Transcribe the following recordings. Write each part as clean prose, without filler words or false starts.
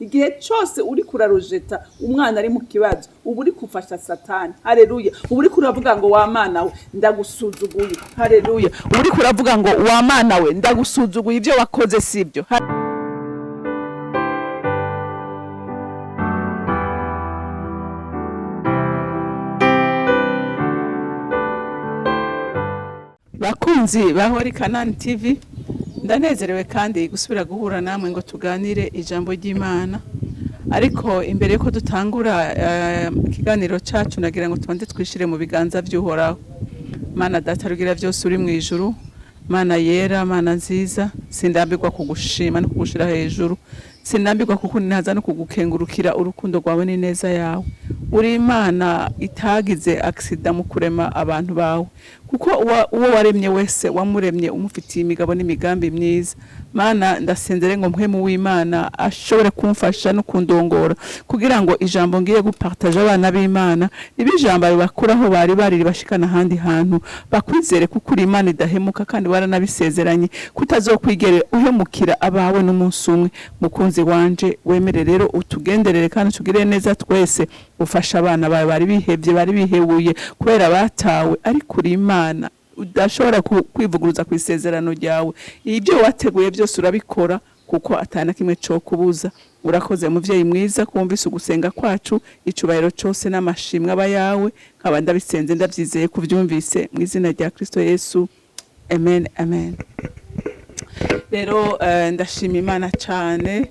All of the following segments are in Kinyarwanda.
igihe cyose uri kurarujeta umwana ari mu kibazo ubu uri kufasha satani. Haleluya. ubu uri kuravuga ngo wa mana we ndagusuzuguye. Haleluya. ubu uri kuravuga ngo wa mana we ndagusuzuguye, ibyo wakoze sibyo. Bakunzi bahori CANAAN TV, ndanezerewe kandi gusubira guhura namwe ngo tuganire ijambo ry'Imana. Ariko imbere yuko dutangura ikiganiro cyacu nagira ngo tubanze twishire mu biganza by'Uhoraho. Mana data rugira byose uri mu ijuru, Mana yera, Mana nziza, sindambirwa kugushima no kugushira hejuru, sindambirwa kukuninaza no kugukengurukira urukundo rwawe n'ineza yawe. Uri Imana itagize accident mu kurema abantu bawe, kuko uwo waremye wese wamuremye umufitiye imigabo n'imigambi myiza. Mana ndasenzere ngo mpwemu w'Imana ashobore kumfasha no kundongora kugira ngo ijambo ngiye gupartage abana b'Imana ibijambo bakuraho bari bashikana handi hantu bakwizere kuko uri Imana idahemuka kandi waranabisezeranye kutazokwigere uhemukira abawe n'umunsi umwe. Mukunzi wanje wemere rero utugenderere kandi tugire neza twese, ufasha abana bawe bari bihevye bari bihebuye kubera batawe, ariko uri Imana udashobora kwivuguruza ku isezerano ryawe. Ibyo wateguye byose urabikora kuko atana kimwe cyo kubuza. Urakoze muvyeyi mwiza kumvise ugusenga kwacu, icubahiro cyose n'amashimwe aba yawe, nkaba ndabisenze ndabyizeye kuvyumvise mu izina rya Kristo Yesu, amen amen. Rero ndashima Imana cyane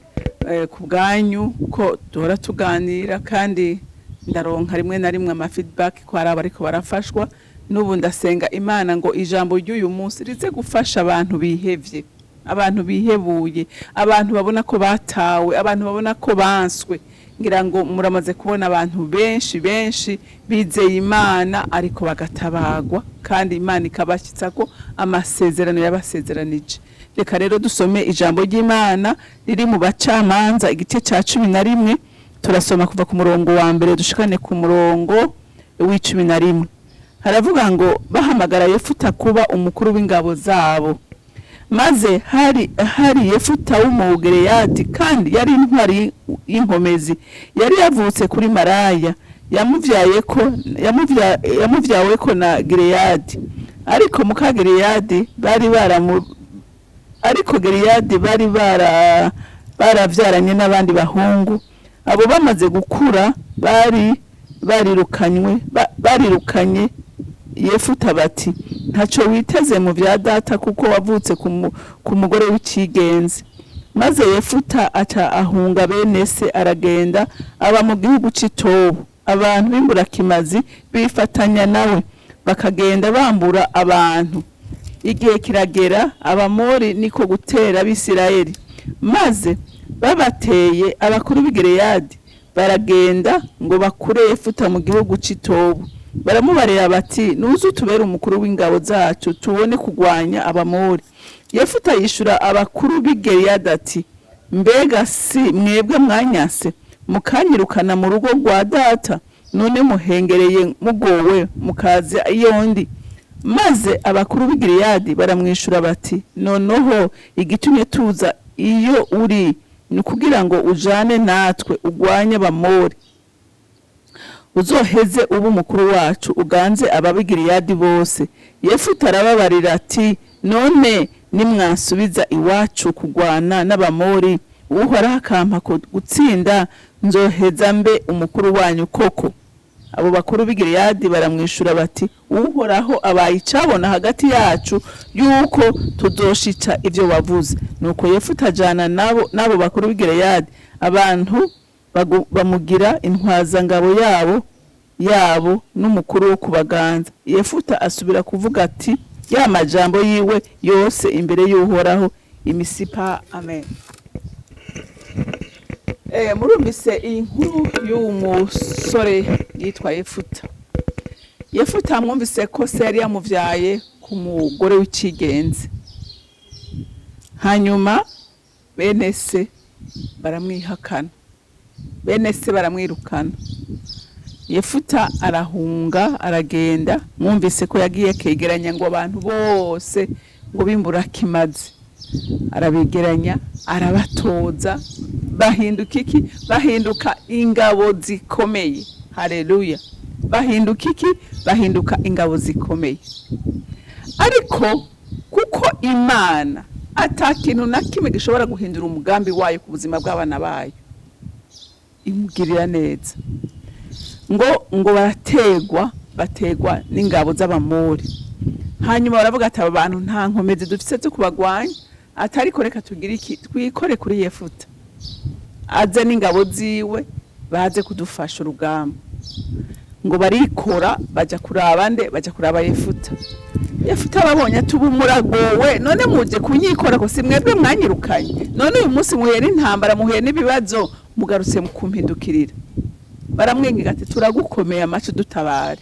ku bwanyu ko duhora tuganira, kandi ndaronka rimwe na rimwe ama feedback ko ari abariko barafashwa. Nubu ndasenga Imana ngo ijambo ry'uyu munsi rize gufasha abantu bihevye, abantu bihebuye, abantu babona ko batawe, abantu babona ko banswe. Ngira ngo muramaze kubona abantu benshi bizeye Imana ariko bagatabagwa, kandi Imana ikabashitsako amasezerano yabasezeranije. Reka rero dusome ijambo ry'Imana riri mu Bacamanza igice cya 11, turasoma kuva ku murongo wa mbere dushikane ku murongo w'11. Haravuga ngo bahamagara Yefuta kuba umukuru w'ingabo zabo. Maze hari Yefuta w'Umugereyadi, kandi yari intwari y'inkomezi, yari yavutse kuri Maraya, yamuvyawe ko na Gereyadi. Ariko muka Gereyadi bari baravyaranye n'abandi bahungu. Abo bamaze gukura barirukanye Yefuta bati, ntaco witeze mu vya data kuko wavutse ku mugore w'ikigenzi. Maze Yefuta aca ahunga bene se aragenda aba mu gihugu c'Itobu. Abantu b'imburakimazi bifatanya nawe bakagenda bambura abantu. Igihe kiragera Abamori niko gutera Abisirayeli, maze babateye abakuru b'Gereyadi baragenda ngo bakure Yefuta mu gihugu c'Itobu. Baramubarira bati, nuzu tubera umukuru w'ingabo zacu tubone kugwanya Abamori. Yefuta yishura abakuru b'Gereyadi ati, mbega si mwebwe mwanyase mukanyirukana mu rugo rwa data, none muhengereye mugowe mukaza iyondi? Maze abakuru b'Gereyadi baramwishura bati, noneho igitumye tuza iyo uri ni kugira ngo ujane natwe ugwanye Abamori, uzoheze ubu mukuru wacu uganze abab'Gereyadi bose. Yefuta arababarira ati, none nimwasubiza iwacu kugwana n'Abamori, Uhoraho akampa gutsinda, nzoheza mbe umukuru wanyu koko? Abo bakuru b'Gereyadi baramwishura bati, Uhoraho abaye icabona hagati yacu yuko tuzoshitsa ivyo wavuze. Nuko Yefuta ajana nabo bakuru b'Gereyadi, abantu bamugira intwazangabo yabo n'umukuru wo kubaganza. Yefuta asubira kuvuga ati ya majambo yiwe yose imbere y'Uhoraho imisipa. Amen. Murumvise inkuru y'umusore yitwa Yefuta. Yefuta mwumvise ko se yari yamuvyaye ku mugore w'ikigenzi, hanyuma bene se baramwihakana, bene se baramwirukana. Yefuta arahunga aragenda, mwumvise ko yagiye kegeranya ngo abantu bose ngo bimburakimazi arabegeranya arabatoza bahinduka iki bahinduka ingabo zikomeye haleluya bahinduka iki bahinduka ingabo zikomeye ariko kuko Imana atakintu na kimwe gishobora guhindura umugambi wayo ku buzima bw'abana bayo imugirira neza ngo bategwa n'ingabo z'abamori hanyuma baravuga ati aba bantu nta nkomezi dufise zo kubagwanya atari koreka tugira iki twikore kuri Yefuta aze n'ingabo ziwe baze kudufasha urugamba ngo barikora baja kuraba Yefuta babonye atuba umuragowe none muje kunyikora ko si mwebwe mwanyirukanye none uyu munsi muhuye n'intambara muhuye n'ibibazo mugarutse mukumpindukirira baramwenga ati turagukomeye amacu dutabare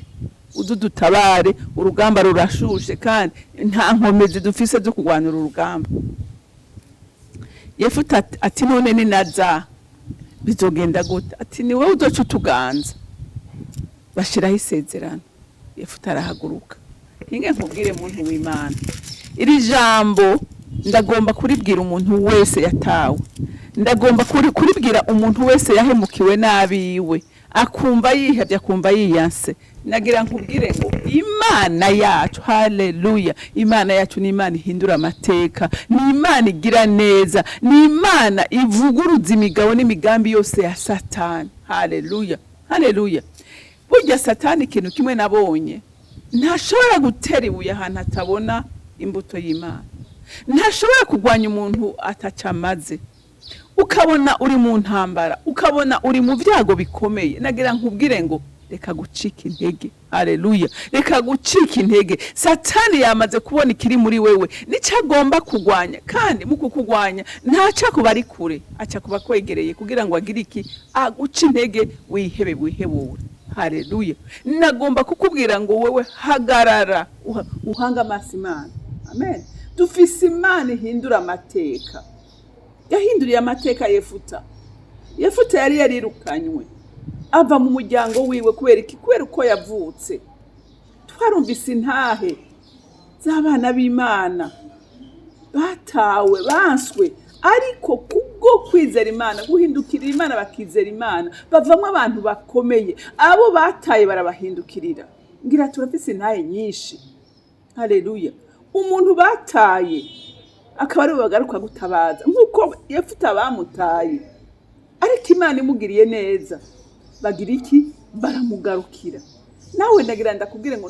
udutabare urugamba rurashushe kandi nta nkomezi dufise zo kugwanira urugamba Yefuta ati none ni naza bizogenda gute ati ni wowe uzoca utuganza bashiraho isezerano Yefuta arahaguruka ninge nkubwire muntu w'Imana iri jambo ndagomba kuribwira umuntu wese yatawe ndagomba kuribwira umuntu wese yahemukiwe nabiwe akumva yihebye akumva yiyanse nagira nkubwire ngo Imana yacu haleluya Imana yacu ni Imana ihindura amateka ni Imana igira neza ni Imana ivuguruza imigabo n'imigambi yose ya Satani haleluya burya Satani ikintu kimwe nabonye ntashobora gutera ibuye ahantu atabona imbuto y'Imana ntashobora kugwanya umuntu atacamaze ukabona uri mu ntambara ukabona uri mu byago bikomeye nagira nkubwire ngo reka gucika intege haleluya reka gucika intege Satani yamaze kubona ikiri muri wewe nico agomba kugwanya kandi mu kukugwanya ntaca kuba ari kure aca kuba kwegereye kugira ngo agire iki aguca intege wihebure haleluya nagomba kukubwira ngo wewe hagarara uhanga amaso Imana amen dufise Imana ihindura amateka yahinduriye amateka Yefuta yari yarirukanywe ava mu muryango wiwe kubera uko yavutse twarumvise intahe z'abana b'Imana batawe banswe ariko kubwo kwizera Imana guhindukira Imana bakizera Imana bavamwe abantu bakomeye abo bataye barabahindukirira ngira turafise intahe nyinshi haleluya umuntu bataye akaba ari bagaruka gutabaza nkuko Yefuta bamutaye ariko Imana imugiriye neza bagira iki baramugarukira nawe ndagira ndakubwire ngo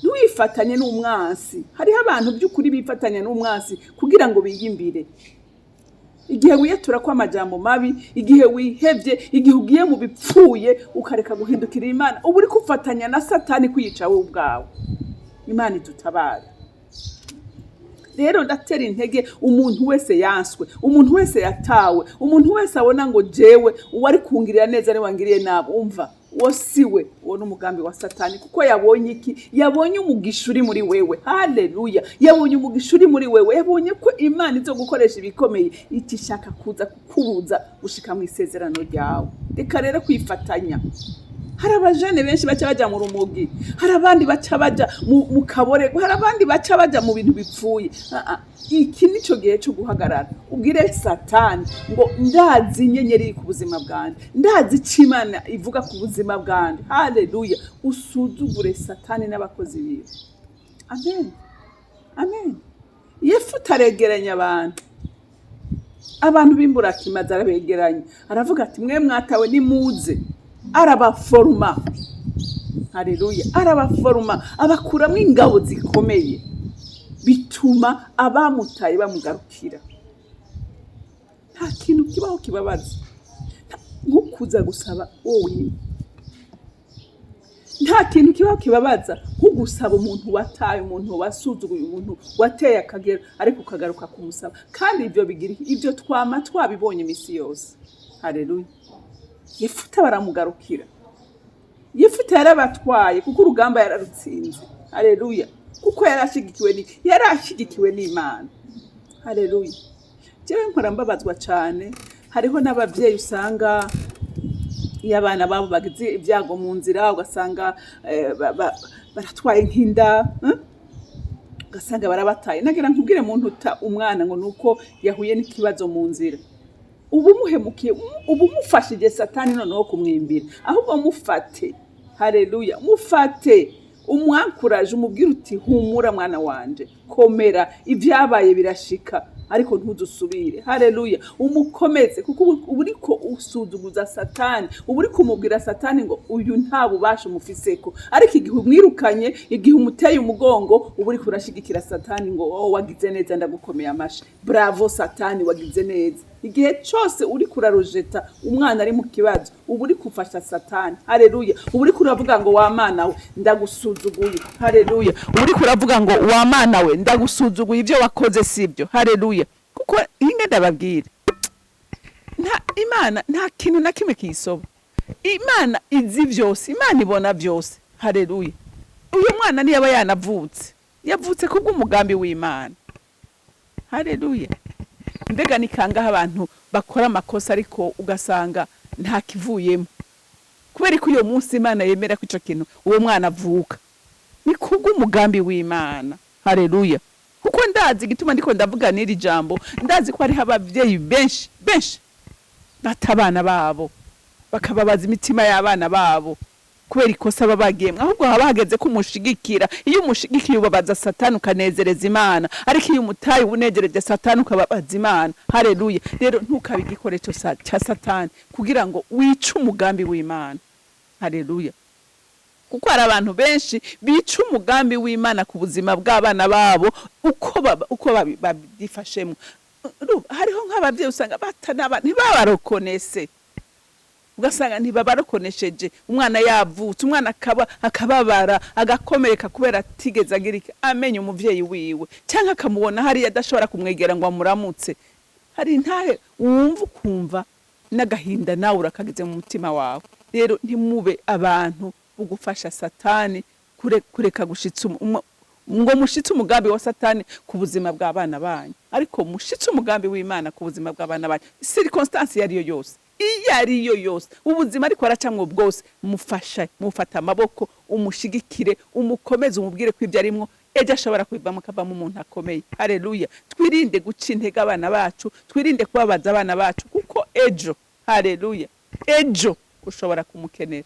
ntiwifatanye n'umwansi hariho abantu by'ukuri bifatanya n'umwansi kugira ngo biyimbire igihe wiyatura kwa amajambo mabi igihe wihevye igihe ugiye mu bipfuye ukareka guhindukira Imana ubu uri kufatanya na Satani kwiyica wowe ubwawe Imana idutabara rero ndatera intege umuntu wese yanswe umuntu wese yatawe umuntu wese abona ngo jewe uwari kungirira neza ari wangiriye nabo umva wosiwe uwo n'umugambi wa Satani kuko yabonye iki yabonye umugisha uri muri wewe haleluya yabonye umugisha uri muri wewe yabonye ko Imana izo gukoresha ibikomeye itishaka kuza kukubuza gushika mu isezerano ryawe reka rero kwifatanya hari abajene benshi baca baja mu rumogi hari abandi baca baja mu kaborego hari abandi baca baja mu bintu bipfuye iki nico gihe cyo guhagarara ubwire Satani ngo ndazi inyenyeri ku buzima bwanje ndazi Imana ivuga ku buzima bwanje haleluya usuzugure Satani n'abakozi biwe amen Yefuta aregeranya abantu b'imburakimazi arabegeranya aravuga ati mwe mwatawe nimuze arabaforma haleluya arabaforma abakuramo ingabo zikomeye bituma abamutaye bamugarukira nta kintu kibaho kibabaza nkukuza gusaba wowe nta kintu kibaho kibabaza nkugusaba umuntu wataye umuntu wasuzuguye umuntu wateye akagera ariko ukagaruka kumusaba kandi ibyo twama twabibonye imisi yose haleluya Yefuta baramugarukira Yefuta yarabatwaye kuko urugamba yararutsinze haleluya kuko yarashigikiwe n'Imana haleluya jewe nkora mbabazwa cyane hariho n'abavyeyi usanga iyo abana babo bagize ibyago mu nzira ugasanga baratwaye nk'inda ugasanga barabataye. Nagira nkubwire muntu uta umwana ngo nuko yahuye n'ikibazo mu nzira, ubu muhemukiye, ubu mufashije satani noneho kumwimbira, ahubwo mufate. Haleluya, mufate, umwankuraje, umubwire uti humura mwana wanje, komera, ibyabaye birashika ariko ntudusubire. Haleluya, umukomeze, kuko ubu uriko usuzuguza satani, ubu uriko umubwira satani ngo uyu nta bubasha umufiseko, ariko igihe umwirukanye, igihe umuteye umugongo, ubu uriko urashigikira satani ngo oh, wagize neza, ndagukomeye amashi, bravo satani, wagize neza. Igihe cyose uri kurarojeta umwana ari mu kibazo, ubu uri kufasha satani. Haleluya, ubu uri kuravuga ngo wa mana we ndagusuzuguye. Haleluya, ubu uri kuravuga ngo wa mana we ndagusuzuguye, ibyo wakoze sibyo. Haleluya, kuko inge ndababwira, Imana nta kintu na kimwe kiyisoba. Imana izi byose, Imana ibona byose. Haleluya, uyu mwana niyaba yanavutse, yavutse kubw'umugambi w'Imana. Haleluya, mbega ni kangaho abantu bakora amakosa ariko ugasanga nta kivuyemo, kubera ko uyo munsi Imana yemera ko ico kintu uwo mwana avuka, ni kubw'umugambi w'Imana. Haleluya, kuko ndazi igituma ndiko ndavuga n'iri jambo, ndazi ko ari abavyeyi benshi batabana babo, bakababaza imitima y'abana babo kubera ikosa babagiyemwe, ahubwo haba hageze ko umushigikira. Iyo umushigikiye ubabaza satani ukanezereza Imana, ariko iyo umutaye unejereje satani ukababaza Imana. Haleluya, rero ntukabe igikoresho cya satani kugira ngo wice umugambi w'Imana. Haleluya, kuko hari abantu benshi bica umugambi w'Imana ku buzima bw'abana babo uko babifashemo. Hariho nk'abavyeyi usanga ntibabarokonese, ugasanga ntibabarokonesheje, umwana yavutse, umwana akababara agakomereka kubera atigeze agira amenya umuvyeyi wiwe, cyangwa akamubona hariya adashobora kumwegera ngo amuramutse. Hari ntahe wumva ukumva n'agahinda nawe urakagize mu mutima wawe. Rero ntimube abantu bugufasha satani kureka gushitsa ngo mushitse umugambi wa satani ku buzima bw'abana banyu, ariko mushitse umugambi w'Imana ku buzima bw'abana banyu. Circumstance yariyo yose, iyo ariyo yose, ubuzima ariko aracamwe bwose, mufata amaboko, umushigikire, umukomeze, umubwire ko ibyo arimwo ejo ashobora kwivamo akavamo umuntu akomeye. Haleluya, twirinde guca intege abana bacu, twirinde kubabaza abana bacu, kuko ejo, haleluya, ejo ushobora kumukenera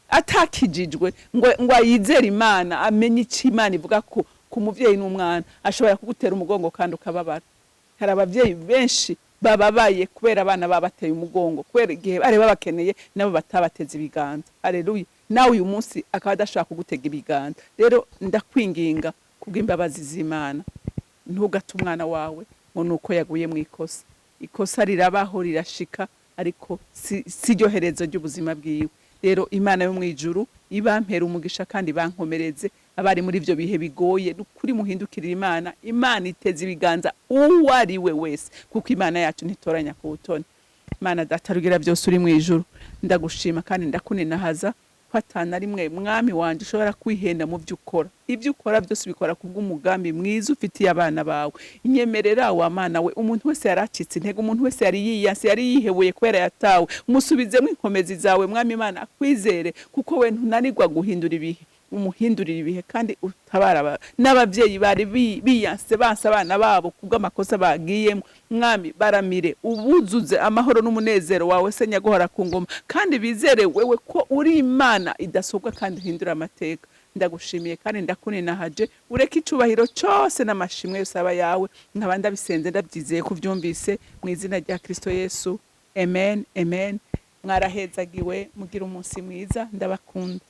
atakijijwe ngo ayizere Imana, amenye icyo Imana ivuga ko ku muvyeyi n'umwana, ashobora kugutera umugongo kandi ukababara. Hari abavyeyi benshi bababaye kubera abana babateye umugongo, kubera igihe bari babakeneye nabo batabateze ibiganza. Haleluya, nawe uyu munsi akaba adashaka kugutega ibiganza. Rero ndakwinginga kubw'imbabazi z'Imana, ntugate umwana wawe ngo nuko yaguye mu ikosa. Ikosa rirabaho, rirashika, ariko si ryo herezo ry'ubuzima bwiwe. Rero Imana yo mwijuru ibampera umugisha kandi bankomereze abari muri ivyo bihe bigoye. Kuri muhindukirira Imana, Imana iteze ibiganza uwo ari we wese, kuko Imana yacu ntitoranya ku butoni. Imana data rugira byose uri mwijuru, ndagushima kandi ndakuninahaza ko atana rimwe mwami wanje ushobora kwihenda mu byo ukora. Ibyo ukora byose bikora kubw'umugambi mwiza ufitiye abana bawe. Inyemerera wa Mana we, umuntu wese yaracitse intege, umuntu wese yari yiyase, yari yihebuye kubera yatawe, musubizemo inkomezi zawe mwami Imana, akwizere kuko we ntunanirwa guhindura ibihe. Umuhindurira ibihe kandi utabara n'abavyeyi bari biyanse banse abana babo kubw'amakosa bagiyemo. Mwami baramire, ubuzuze amahoro n'umunezero wawe se nyaguhora ku ngoma, kandi bizere wewe ko uri Imana idasobwa kandi uhindura amateka. Ndagushimiye kandi ndakuninahaje, ureke icubahiro cyose n'amashimwe yose aba yawe, nkabanda bisenze ndabyizeye kuvyumvise mu izina rya Kristo Yesu, amen, amen. Mwarahezagiwe, mugira umunsi mwiza, ndabakunda.